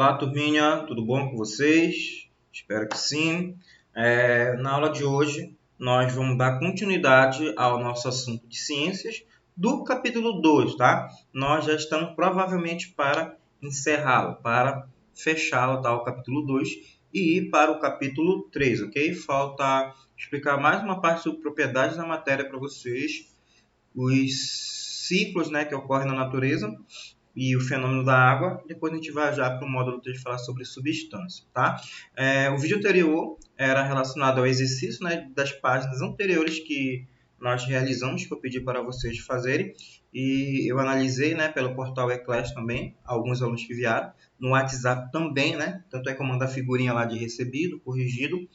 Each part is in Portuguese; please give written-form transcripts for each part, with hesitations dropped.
Olá, turminha, tudo bom com vocês? Espero que sim. Na aula de hoje, nós vamos dar continuidade ao nosso assunto de ciências do capítulo 2, tá? Nós já estamos provavelmente para encerrá-lo, para fechá-lo, tá? O capítulo 2 e ir para o capítulo 3, ok? Falta explicar mais uma parte sobre propriedades da matéria para vocês, os ciclos, né, que ocorrem na natureza, e o fenômeno da água. Depois a gente vai já para o módulo 3 falar sobre substância, tá? O vídeo anterior era relacionado ao exercício, né, das páginas anteriores que nós realizamos, que eu pedi para vocês fazerem, e eu analisei, né, pelo portal Eclass também, alguns alunos que enviaram, no WhatsApp também, né, tanto é que eu mando a figurinha lá de recebido, corrigido,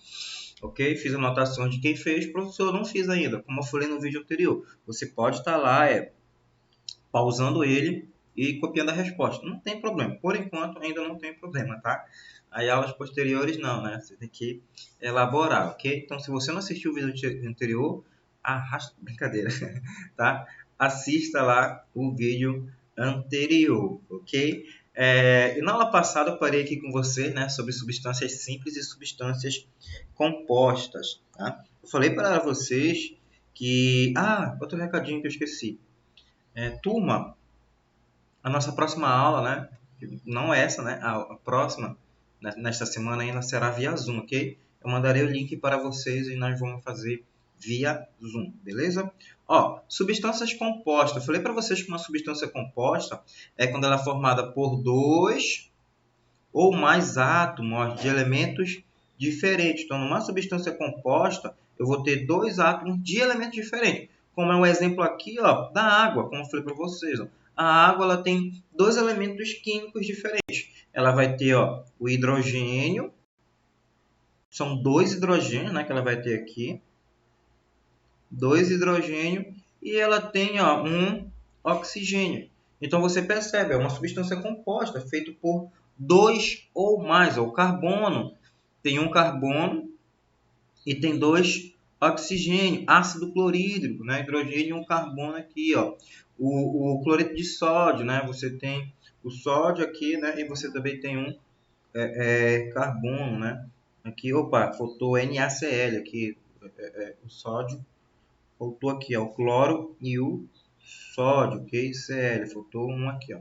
ok? Fiz anotações de quem fez, professor, eu não fiz ainda, como eu falei no vídeo anterior. Você pode estar lá, pausando ele e copiando a resposta. Não tem problema. Por enquanto, ainda não tem problema, tá? Aí, aulas posteriores, não, né? Você tem que elaborar, ok? Então, se você não assistiu o vídeo anterior, arrasta... Brincadeira, tá? Assista lá o vídeo anterior, ok? E na aula passada eu parei aqui com você, né, sobre substâncias simples e substâncias compostas, tá? Eu falei para vocês que... outro recadinho que eu esqueci. Turma, a nossa próxima aula, né? Não essa, né? A próxima, nesta semana ainda será via Zoom, ok? Eu mandarei o link para vocês e nós vamos fazer via Zoom, beleza? Substâncias compostas. Eu falei para vocês que uma substância composta é quando ela é formada por dois ou mais átomos de elementos diferentes. Então, numa substância composta, eu vou ter dois átomos de elementos diferentes. Como é um exemplo aqui, da água, como eu falei para vocês. A água ela tem dois elementos químicos diferentes. Ela vai ter o hidrogênio, são dois hidrogênios, né, que ela vai ter aqui. Dois hidrogênios e ela tem um oxigênio. Então você percebe, é uma substância composta feita por dois ou mais. O carbono tem um carbono e tem dois oxigênio, ácido clorídrico, né? Hidrogênio e um carbono aqui, O cloreto de sódio, né? Você tem o sódio aqui, né? E você também tem um carbono, né? Aqui, faltou NaCl aqui, o sódio. Faltou aqui, o cloro e o sódio, ok? Cl, faltou um aqui,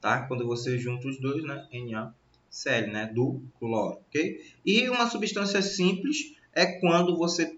tá? Quando você junta os dois, né? NaCl, né? Do cloro, ok? E uma substância simples é quando você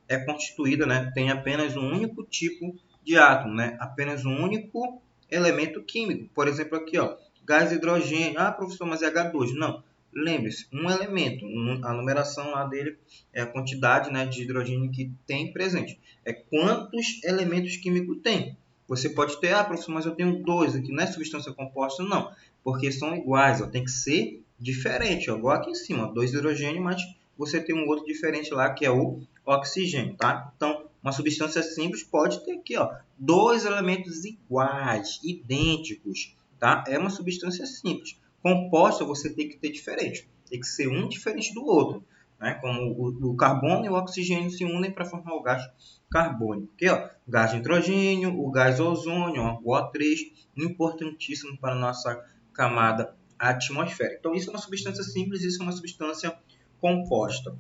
é constituída, né? Tem apenas um único tipo de átomo, né? Apenas um único elemento químico. Por exemplo, aqui, gás hidrogênio. Professor, mas é H2. Não. Lembre-se, um elemento, a numeração lá dele é a quantidade, né, de hidrogênio que tem presente. É quantos elementos químicos tem. Você pode ter, professor, mas eu tenho dois aqui, não é substância composta? Não, porque são iguais, tem que ser diferente. Igual aqui em cima, dois hidrogênios, mas você tem um outro diferente lá, que é o oxigênio, tá? Então, uma substância simples pode ter aqui, dois elementos iguais, idênticos, tá? É uma substância simples. Composta, você tem que ter diferente. Tem que ser um diferente do outro, né? Como o carbono e o oxigênio se unem para formar o gás carbônico. Aqui, o gás de nitrogênio, o gás ozônio, o O3, importantíssimo para a nossa camada atmosférica. Então, isso é uma substância simples, isso é uma substância composta.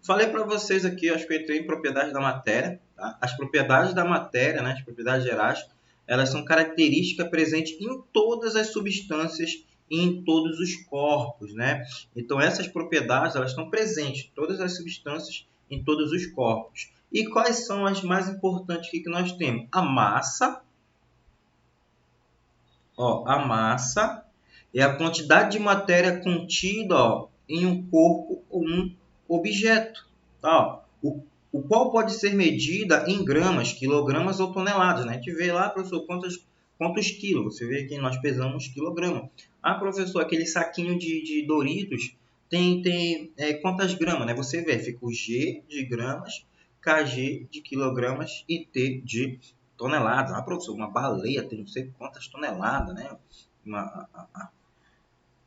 Falei para vocês aqui, acho que eu entrei em propriedades da matéria. Tá? As propriedades da matéria, né, as propriedades gerais, elas são características presentes em todas as substâncias e em todos os corpos, né? Então, essas propriedades elas estão presentes em todas as substâncias, em todos os corpos. E quais são as mais importantes que nós temos? A massa. A massa é a quantidade de matéria contida em um corpo ou um objeto. Tá? O qual pode ser medida em gramas, quilogramas ou toneladas. Né? A gente vê lá, professor, quantos quilos. Você vê que nós pesamos quilograma. Professor, aquele saquinho de Doritos tem quantas gramas? Né? Você vê, fica o G de gramas, KG de quilogramas e T de toneladas. Professor, uma baleia tem não sei quantas toneladas, né?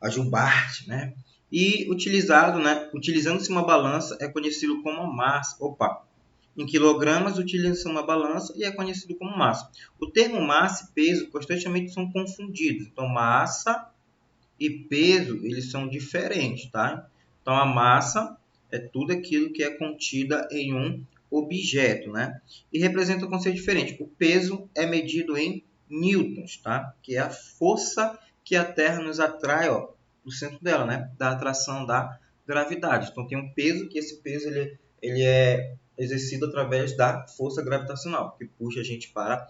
A jubarte, né? E utilizando-se uma balança, é conhecido como massa. Em quilogramas, utiliza-se uma balança e é conhecido como massa. O termo massa e peso constantemente são confundidos. Então, massa e peso, eles são diferentes, tá? Então, a massa é tudo aquilo que é contida em um objeto, né? E representa um conceito diferente. O peso é medido em newtons, tá? Que é a força que a Terra nos atrai, ó, do centro dela, né? Da atração da gravidade. Então, tem um peso, que esse peso ele é exercido através da força gravitacional, que puxa a gente para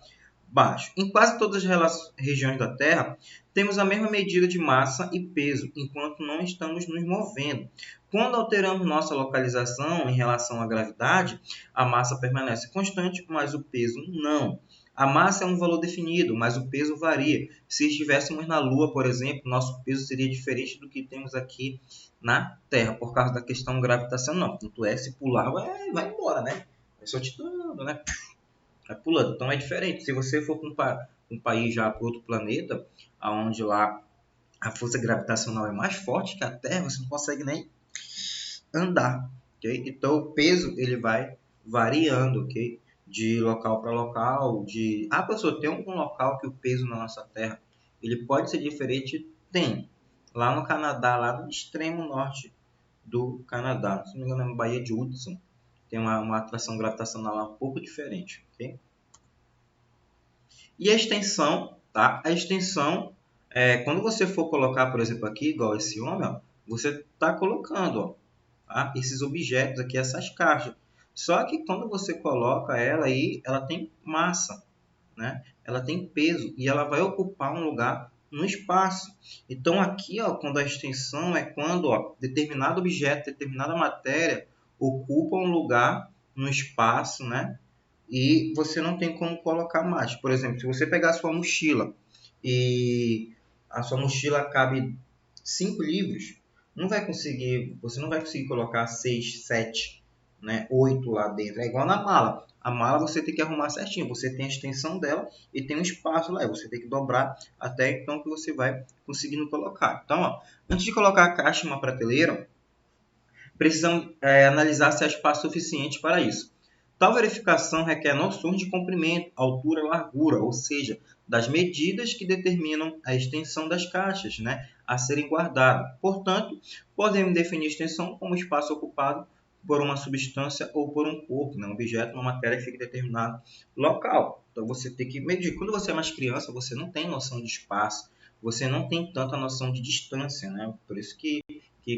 baixo. Em quase todas as regiões da Terra, temos a mesma medida de massa e peso, enquanto não estamos nos movendo. Quando alteramos nossa localização em relação à gravidade, a massa permanece constante, mas o peso não. A massa é um valor definido, mas o peso varia. Se estivéssemos na Lua, por exemplo, nosso peso seria diferente do que temos aqui na Terra, por causa da questão gravitacional. Tanto é, se pular, vai embora, né? Vai soltando, né? Vai pulando. Então é diferente. Se você for para um país já para outro planeta, onde lá a força gravitacional é mais forte que a Terra, você não consegue nem andar, ok? Então o peso ele vai variando, ok? De local para local, professor, tem algum local que o peso na nossa Terra ele pode ser diferente? Tem. Lá no Canadá, lá no extremo norte do Canadá, se não me engano, é na Baía de Hudson, tem uma atração gravitacional lá um pouco diferente, ok? E a extensão, tá? A extensão, quando você for colocar, por exemplo, aqui, igual esse homem, ó, você está colocando, ó, tá? Esses objetos aqui, essas caixas. Só que quando você coloca ela aí, ela tem massa, né? Ela tem peso e ela vai ocupar um lugar no espaço. Então aqui, ó, quando a extensão é quando, ó, determinado objeto, determinada matéria ocupa um lugar no espaço, né? E você não tem como colocar mais. Por exemplo, se você pegar a sua mochila e a sua mochila cabe 5 livros, você não vai conseguir colocar 6, 7, né, 8 lá dentro. É igual na mala. A mala você tem que arrumar certinho. Você tem a extensão dela e tem um espaço lá. Você tem que dobrar até então que você vai conseguindo colocar. Então, ó, antes de colocar a caixa em uma prateleira, precisamos analisar se há espaço suficiente para isso. Tal verificação requer noções de comprimento, altura e largura, ou seja, das medidas que determinam a extensão das caixas, né, a serem guardadas. Portanto, podemos definir extensão como espaço ocupado por uma substância ou por um corpo, né, um objeto, uma matéria que fica em determinado local. Então, você tem que medir. Quando você é mais criança, você não tem noção de espaço, você não tem tanta noção de distância, né? Por isso que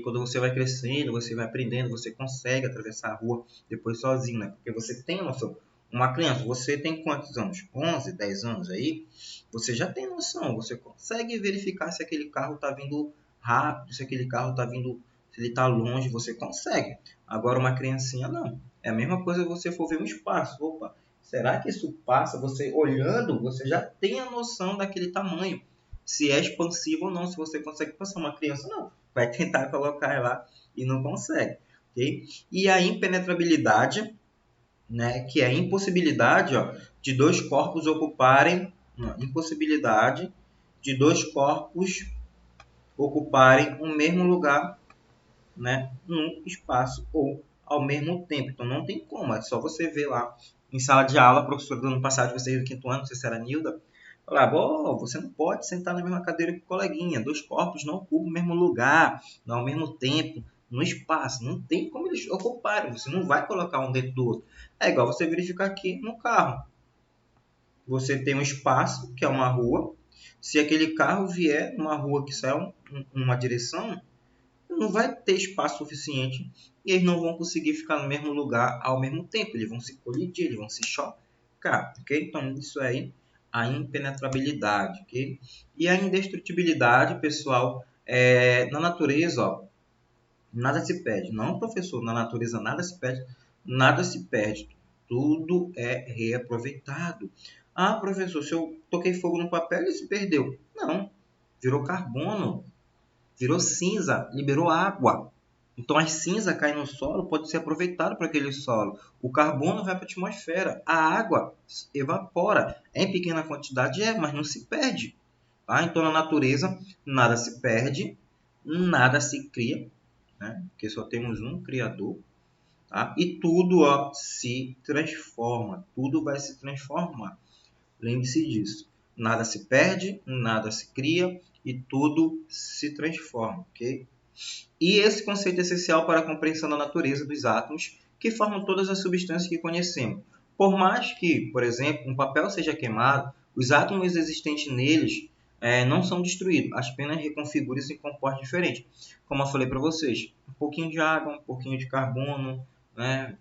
quando você vai crescendo, você vai aprendendo, você consegue atravessar a rua depois sozinho, né? Porque você tem noção. Uma criança, você tem quantos anos? 11, 10 anos aí? Você já tem noção, você consegue verificar se aquele carro está vindo rápido, se aquele carro está vindo, se ele está longe, você consegue. Agora uma criancinha não. É a mesma coisa se você for ver um espaço. Opa, será que isso passa? Você olhando, você já tem a noção daquele tamanho. Se é expansivo ou não, se você consegue passar. Uma criança não vai tentar colocar lá e não consegue, ok? E a impenetrabilidade, né, que é a impossibilidade, ó, de dois corpos ocuparem, impossibilidade de dois corpos ocuparem o mesmo lugar, né, num espaço ou ao mesmo tempo. Então não tem como, é só você ver lá em sala de aula, a professora do ano passado, você do quinto ano, não sei se era a Nilda, falava, você não pode sentar na mesma cadeira que o coleguinha, dois corpos não ocupam o mesmo lugar, não ao mesmo tempo, no espaço, não tem como eles ocuparem, você não vai colocar um dentro do outro. É igual você verificar aqui no carro. Você tem um espaço, que é uma rua, se aquele carro vier numa rua que sai uma direção, não vai ter espaço suficiente e eles não vão conseguir ficar no mesmo lugar ao mesmo tempo. Eles vão se colidir, eles vão se chocar, ok? Então, isso aí, a impenetrabilidade, ok? E a indestrutibilidade, pessoal, na natureza, ó, nada se perde. Não, professor, na natureza nada se perde, nada se perde. Tudo é reaproveitado. Ah, professor, se eu toquei fogo no papel, ele se perdeu. Não, virou carbono, virou cinza, liberou água. Então a cinza cai no solo, pode ser aproveitado para aquele solo. O carbono vai para a atmosfera, a água evapora. É em pequena quantidade, mas não se perde. Tá? Então na natureza nada se perde, nada se cria, né? Porque só temos um Criador. Tá? E tudo se transforma, tudo vai se transformar. Lembre-se disso. Nada se perde, nada se cria e tudo se transforma, ok? E esse conceito é essencial para a compreensão da natureza dos átomos que formam todas as substâncias que conhecemos. Por mais que, por exemplo, um papel seja queimado, os átomos existentes neles não são destruídos, apenas reconfiguram e se comportam diferente. Como eu falei para vocês, um pouquinho de água, um pouquinho de carbono, né,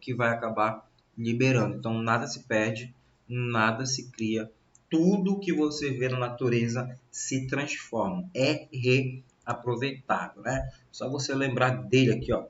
que vai acabar liberando. Então, nada se perde, nada se cria. Tudo que você vê na natureza se transforma, é reaproveitável, né? Só você lembrar dele aqui, ó.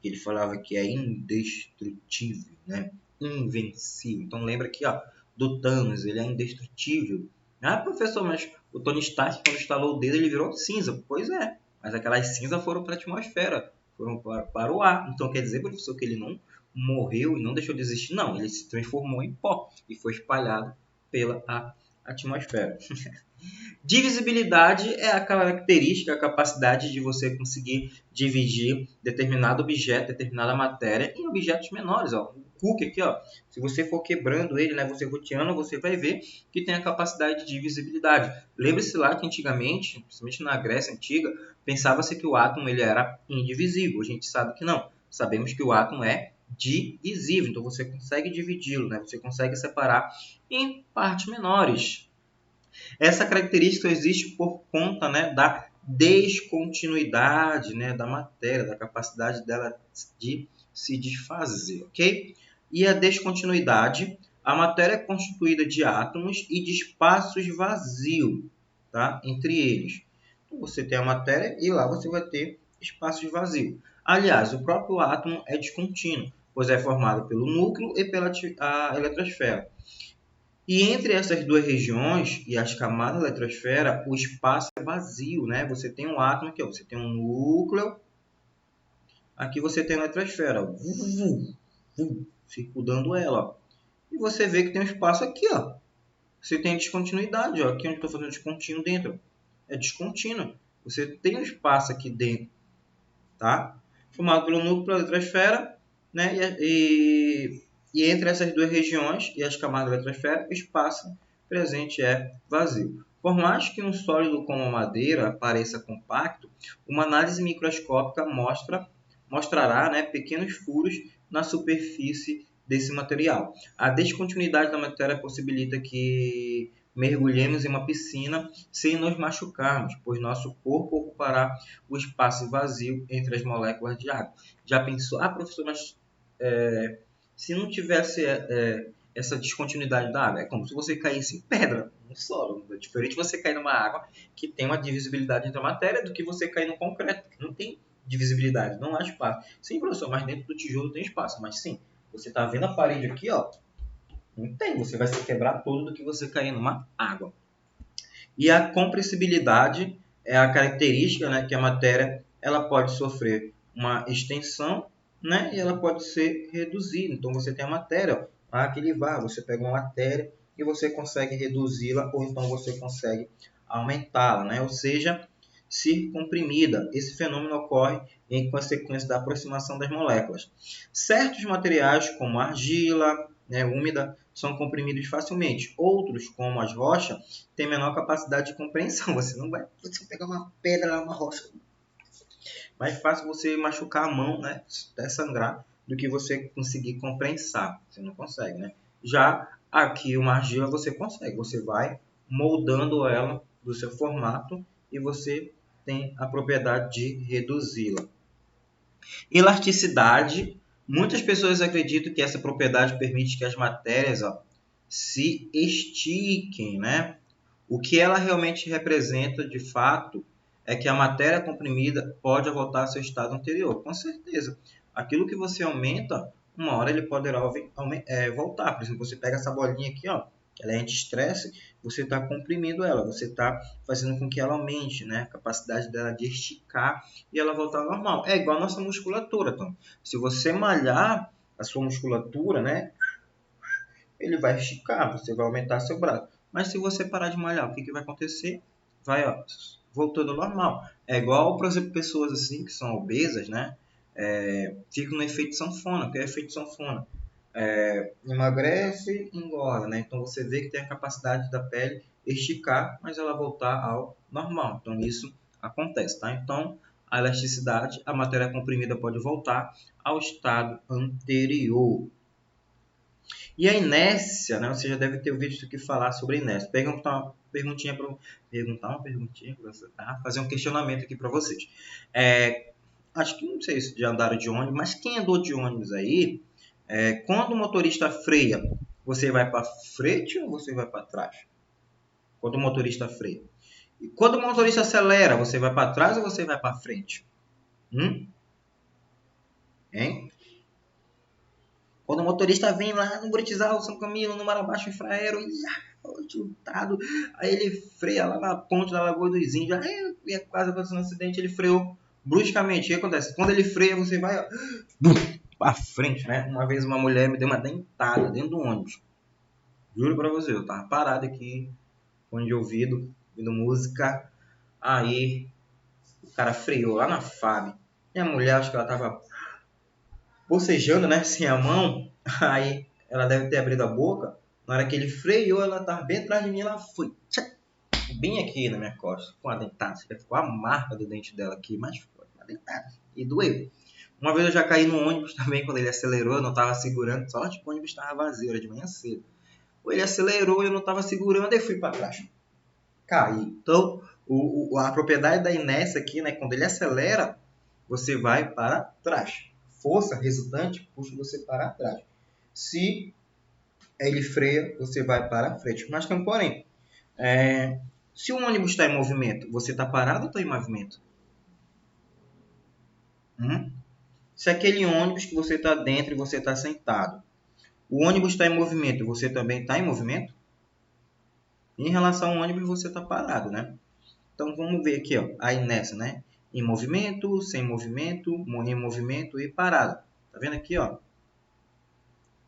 Ele falava que é indestrutível, né? Invencível. Então lembra aqui, ó, do Thanos, ele é indestrutível. Ah, professor, mas o Tony Stark, quando instalou o dedo, ele virou cinza. Pois é, mas aquelas cinzas foram para a atmosfera, foram para o ar. Então quer dizer, professor, que ele não morreu e não deixou de existir? Não, ele se transformou em pó e foi espalhado pela atmosfera. Divisibilidade é a característica, a capacidade de você conseguir dividir determinado objeto, determinada matéria em objetos menores. Ó. O cookie aqui, ó, se você for quebrando ele, né, você roteando, você vai ver que tem a capacidade de divisibilidade. Lembre-se lá que antigamente, principalmente na Grécia Antiga, pensava-se que o átomo ele era indivisível. A gente sabe que não. Sabemos que o átomo é divisível, então você consegue dividi-lo, né? Você consegue separar em partes menores. Essa característica existe por conta, né, da descontinuidade, né, da matéria, da capacidade dela de se desfazer, ok? E a descontinuidade, a matéria é constituída de átomos e de espaços vazios, tá? Entre eles. Então, você tem a matéria e lá você vai ter espaços vazios. Aliás, o próprio átomo é descontínuo, pois é formado pelo núcleo e pela a eletrosfera. E entre essas duas regiões e as camadas da eletrosfera, o espaço é vazio, né? Você tem um átomo aqui, ó, você tem um núcleo, aqui você tem a eletrosfera, ó, circundando ela. Ó. E você vê que tem um espaço aqui, ó. Você tem descontinuidade, ó, aqui onde eu estou fazendo descontínuo dentro. É descontínuo. Você tem um espaço aqui dentro, tá? Formado pelo núcleo, pela eletrosfera, né? E entre essas duas regiões e as camadas da eletrosfera, o espaço presente é vazio. Por mais que um sólido como a madeira pareça compacto, uma análise microscópica mostrará, né, pequenos furos na superfície desse material. A descontinuidade da matéria possibilita que mergulhemos em uma piscina sem nos machucarmos, pois nosso corpo ocupará o espaço vazio entre as moléculas de água. Já pensou? Ah, professor, mas se não tivesse essa descontinuidade da água, é como se você caísse em pedra no solo. É diferente você cair numa água que tem uma divisibilidade entre a matéria do que você cair no concreto, que não tem divisibilidade, não há espaço. Sim, professor, mas dentro do tijolo tem espaço. Mas sim, você está vendo a parede aqui, ó, não tem. Você vai se quebrar todo do que você cair numa água. E a compressibilidade é a característica, né, que a matéria ela pode sofrer uma extensão, né, e ela pode ser reduzida. Então você tem a matéria, aquele VAR, você pega uma matéria e você consegue reduzi-la ou então você consegue aumentá-la, né? Ou seja, ser comprimida. Esse fenômeno ocorre em consequência da aproximação das moléculas. Certos materiais, como a argila, né, úmida, são comprimidos facilmente. Outros, como as rochas, têm menor capacidade de compreensão. Você não vai você pegar uma pedra, uma rocha. Mais fácil você machucar a mão, né, até sangrar, do que você conseguir comprensar. Você não consegue, né? Já aqui uma argila você consegue. Você vai moldando ela do seu formato e você tem a propriedade de reduzi-la. Elasticidade. Muitas pessoas acreditam que essa propriedade permite que as matérias se estiquem, né? O que ela realmente representa, de fato, é que a matéria comprimida pode voltar ao seu estado anterior. Com certeza. Aquilo que você aumenta, uma hora ele poderá voltar. Por exemplo, você pega essa bolinha aqui, ó, que ela é anti-estresse, você está comprimindo ela, você está fazendo com que ela aumente, né? A capacidade dela de esticar e ela voltar ao normal. É igual a nossa musculatura. Então, se você malhar a sua musculatura, né? Ele vai esticar, você vai aumentar seu braço. Mas se você parar de malhar, o que, que vai acontecer? Vai, ó, voltando ao normal. É igual, por exemplo, pessoas assim que são obesas, né? Ficam no efeito sanfona. O que é efeito sanfona? emagrece e engorda, né? Então você vê que tem a capacidade da pele esticar, mas ela voltar ao normal. Então isso acontece, tá? Então a elasticidade, a matéria comprimida pode voltar ao estado anterior. E a inércia, né? Você já deve ter ouvido isso aqui falar sobre inércia. Perguntar uma perguntinha para você, tá? Fazer um questionamento aqui para vocês. Acho que não sei se já andaram de ônibus, mas quem andou de ônibus aí, quando o motorista freia, você vai para frente ou você vai para trás? Quando o motorista freia. E quando o motorista acelera, você vai para trás ou você vai para frente? Hein? Quando o motorista vem lá no Buritizal, São Camilo, no Marabaixo, Infraero, lutado, aí ele freia lá na ponte da Lagoa dos Índios, aí ia quase acontecendo um acidente, ele freou bruscamente. O que acontece? Quando ele freia, você vai para frente, né? Uma vez uma mulher me deu uma dentada dentro do ônibus. Juro pra você, eu tava parado aqui, fone de ouvido, ouvindo música, aí o cara freou lá na FAB. E a mulher, acho que ela tava bocejando, né, sem a mão, aí ela deve ter abrido a boca. Na hora que ele freou, ela tava bem atrás de mim, ela foi bem aqui na minha costa, com a dentada. Ficou a marca do dente dela aqui, mas foi uma dentada. E doeu. Uma vez eu já caí no ônibus também, quando ele acelerou, eu não tava segurando, só que o ônibus estava vazio, era de manhã cedo. Ele acelerou, eu não tava segurando, e fui para trás. Caí. Então, a propriedade da inércia aqui, né, quando ele acelera, você vai para trás. Força resultante puxa você para trás. Se ele freia, você vai para frente. Mas tem um porém. Se o ônibus está em movimento, você está parado ou está em movimento? Se aquele ônibus que você está dentro e você está sentado, o ônibus está em movimento, você também está em movimento? Em relação ao ônibus, você está parado, né? Então vamos ver aqui, ó, a inércia, né? Em movimento, sem movimento, em movimento e parado. Tá vendo aqui, ó?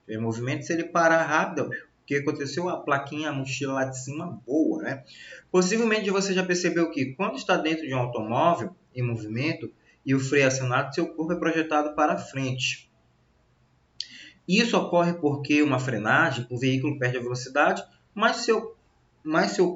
Em movimento, se ele parar rápido, o que aconteceu? A plaquinha, a mochila lá de cima voa, né? Possivelmente você já percebeu que quando está dentro de um automóvel em movimento e o freio é acionado, seu corpo é projetado para frente. Isso ocorre porque uma frenagem, o veículo perde a velocidade, mas seu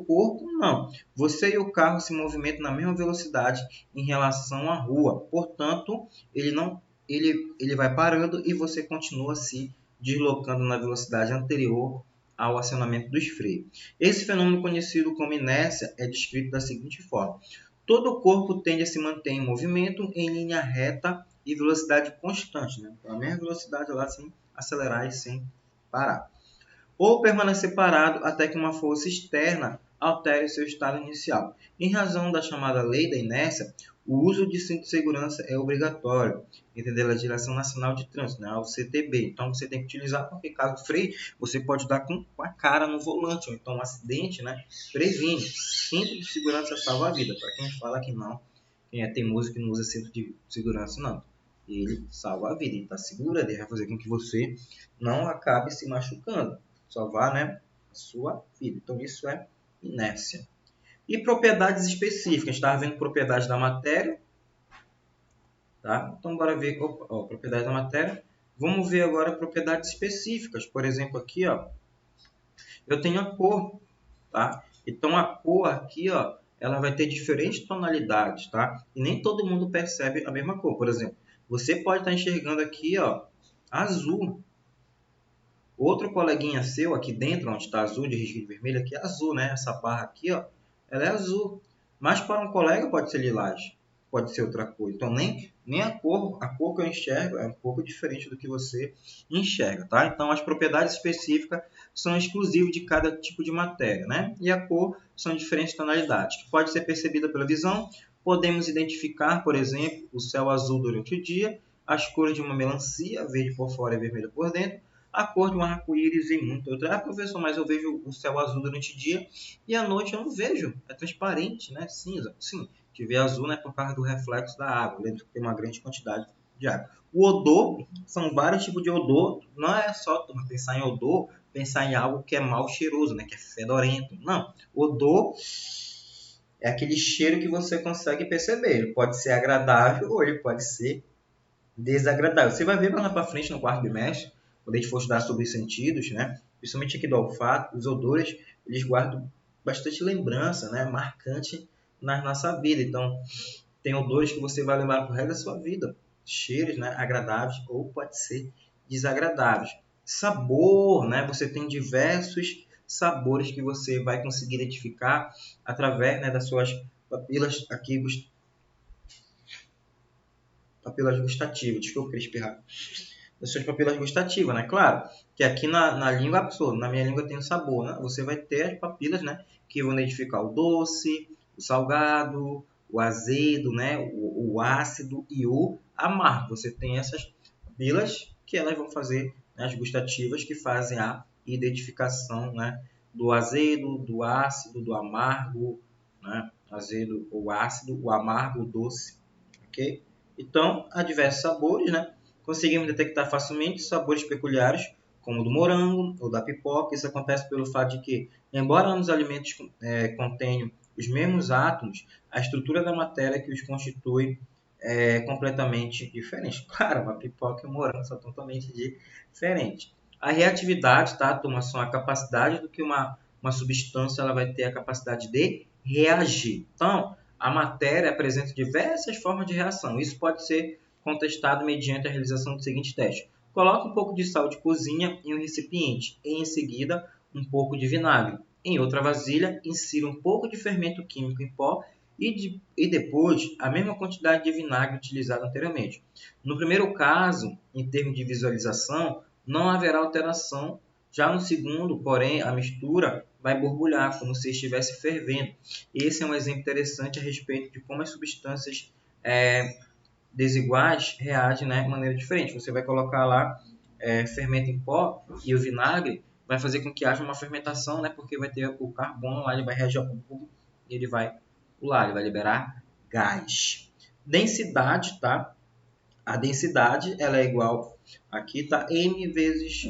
corpo não. Você e o carro se movimentam na mesma velocidade em relação à rua. Portanto, ele vai parando e você continua se deslocando na velocidade anterior ao acionamento dos freios. Esse fenômeno conhecido como inércia é descrito da seguinte forma: todo o corpo tende a se manter em movimento em linha reta e velocidade constante, né? Então, a mesma velocidade lá sem acelerar e sem parar, ou permanecer parado até que uma força externa altere seu estado inicial. Em razão da chamada lei da inércia, o uso de cinto de segurança é obrigatório, entendeu? A Direção Nacional de Trânsito, né? O CTB. Então você tem que utilizar, porque caso freie, você pode dar com a cara no volante, ou então um acidente, né? Previne. Cinto de segurança salva a vida. Para quem fala que não, quem é teimoso que não usa cinto de segurança, não. Ele salva a vida, ele está seguro, ele vai fazer com que você não acabe se machucando, salvar, né, a sua vida. Então isso é inércia. E propriedades específicas, a gente estava vendo propriedades da matéria, tá? Então bora ver propriedades da matéria. Vamos ver agora propriedades específicas. Por exemplo, aqui, ó, eu tenho a cor, tá? Então a cor aqui, ó, ela vai ter diferentes tonalidades, tá? E nem todo mundo percebe a mesma cor. Por exemplo, você pode estar enxergando aqui, ó, azul. Outro coleguinha seu aqui dentro, onde está azul de risco vermelho, aqui é azul, né? Essa barra aqui, ó, ela é azul. Mas para um colega pode ser lilás, pode ser outra cor. Então nem a cor que eu enxergo é um pouco diferente do que você enxerga, tá? Então as propriedades específicas são exclusivas de cada tipo de matéria, né? E a cor são diferentes tonalidades, que pode ser percebida pela visão. Podemos identificar, por exemplo, o céu azul durante o dia, as cores de uma melancia, verde por fora e vermelho por dentro, a cor de um arco-íris e muita outra. Ah, professor, mas eu vejo o céu azul durante o dia e à noite eu não vejo. É transparente, né? Cinza. Sim, que vê azul, né, por causa do reflexo da água. Lembra que tem uma grande quantidade de água. O odor, são vários tipos de odor. Não é só pensar em odor, pensar em algo que é mal cheiroso, né, que é fedorento. Não. Odor é aquele cheiro que você consegue perceber. Ele pode ser agradável ou ele pode ser desagradável. Você vai ver lá para frente no quarto bimestre, quando a gente for estudar sobre os sentidos, né? Principalmente aqui do olfato, os odores, eles guardam bastante lembrança, né? Marcante na nossa vida. Então, tem odores que você vai lembrar pro resto da sua vida. Cheiros, né? Agradáveis ou pode ser desagradáveis. Sabor, né? Você tem diversos sabores que você vai conseguir identificar através, né, das suas papilas aqui, papilas gustativas. Desculpa, eu espirrar. Das suas papilas gustativas, né? Claro, que aqui na língua absoluta, na minha língua tem o sabor, né? Você vai ter as papilas, né? Que vão identificar o doce, o salgado, o azedo, né? O ácido e o amargo. Você tem essas papilas que elas vão fazer, né, as gustativas que fazem a identificação, né? Do azedo, do ácido, do amargo, né? Azedo, o ácido, o amargo, o doce, ok? Então, há diversos sabores, né? Conseguimos detectar facilmente sabores peculiares, como o do morango ou da pipoca. Isso acontece pelo fato de que, embora ambos os alimentos contenham os mesmos átomos, a estrutura da matéria que os constitui é completamente diferente. Claro, uma pipoca e um morango são totalmente diferentes. A reatividade, tá, turma, são a capacidade do que uma substância ela vai ter a capacidade de reagir. Então, a matéria apresenta diversas formas de reação. Isso pode ser contestado mediante a realização do seguinte teste. Coloque um pouco de sal de cozinha em um recipiente e, em seguida, um pouco de vinagre. Em outra vasilha, insira um pouco de fermento químico em pó e depois a mesma quantidade de vinagre utilizado anteriormente. No primeiro caso, em termos de visualização, não haverá alteração. Já no segundo, porém, a mistura vai borbulhar, como se estivesse fervendo. Esse é um exemplo interessante a respeito de como as substâncias desiguais reagem, né, de maneira diferente. Você vai colocar lá fermento em pó e o vinagre vai fazer com que haja uma fermentação, né, porque vai ter o carbono lá, ele vai reagir ao fogo e ele vai pular, ele vai liberar gás. Densidade, tá? A densidade ela é igual, aqui tá M vezes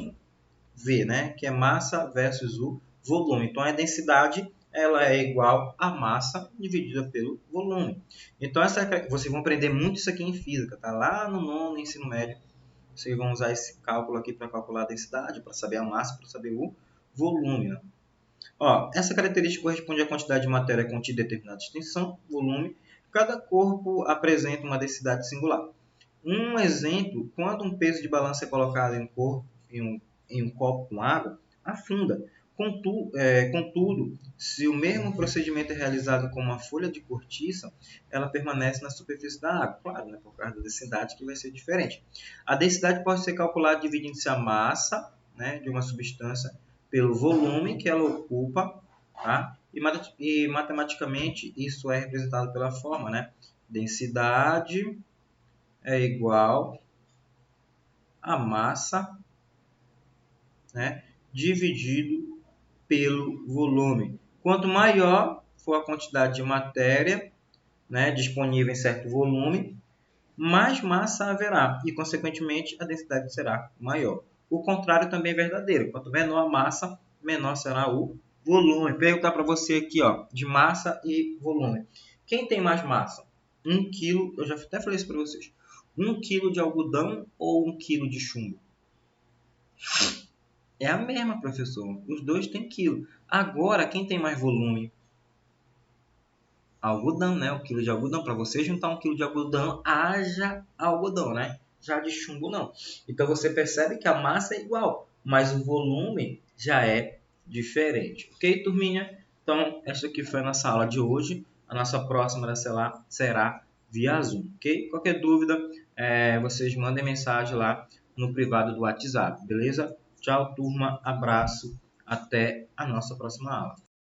V, né, que é massa versus o volume. Então, a densidade ela é igual a massa dividida pelo volume. Então, vocês vão aprender muito isso aqui em física, tá? Lá no nono ensino médio, vocês vão usar esse cálculo aqui para calcular a densidade, para saber a massa, para saber o volume. Né? Ó, essa característica corresponde à quantidade de matéria contida em determinada extensão, volume. Cada corpo apresenta uma densidade singular. Um exemplo, quando um peso de balança é colocado em um copo com água, afunda. Contudo, se o mesmo procedimento é realizado com uma folha de cortiça, ela permanece na superfície da água. Claro, né, por causa da densidade que vai ser diferente. A densidade pode ser calculada dividindo-se a massa, né, de uma substância pelo volume que ela ocupa, tá? E matematicamente isso é representado pela forma, né? Densidade é igual a massa, né, dividido pelo volume. Quanto maior for a quantidade de matéria, né, disponível em certo volume, mais massa haverá e, consequentemente, a densidade será maior. O contrário também é verdadeiro. Quanto menor a massa, menor será o volume. Vou perguntar para você aqui, ó, de massa e volume. Quem tem mais massa? 1 quilo, eu já até falei isso para vocês. 1 quilo de algodão ou 1 quilo de chumbo? É a mesma, professor. Os dois têm quilo. Agora, quem tem mais volume? Algodão, né? O quilo de algodão. Para você juntar 1 quilo de algodão, haja algodão, né? Já de chumbo, não. Então, você percebe que a massa é igual, mas o volume já é diferente. Ok, turminha? Então, essa aqui foi a nossa aula de hoje. A nossa próxima será via Zoom, ok? Qualquer dúvida, vocês mandem mensagem lá no privado do WhatsApp, beleza? Tchau, turma. Abraço. Até a nossa próxima aula.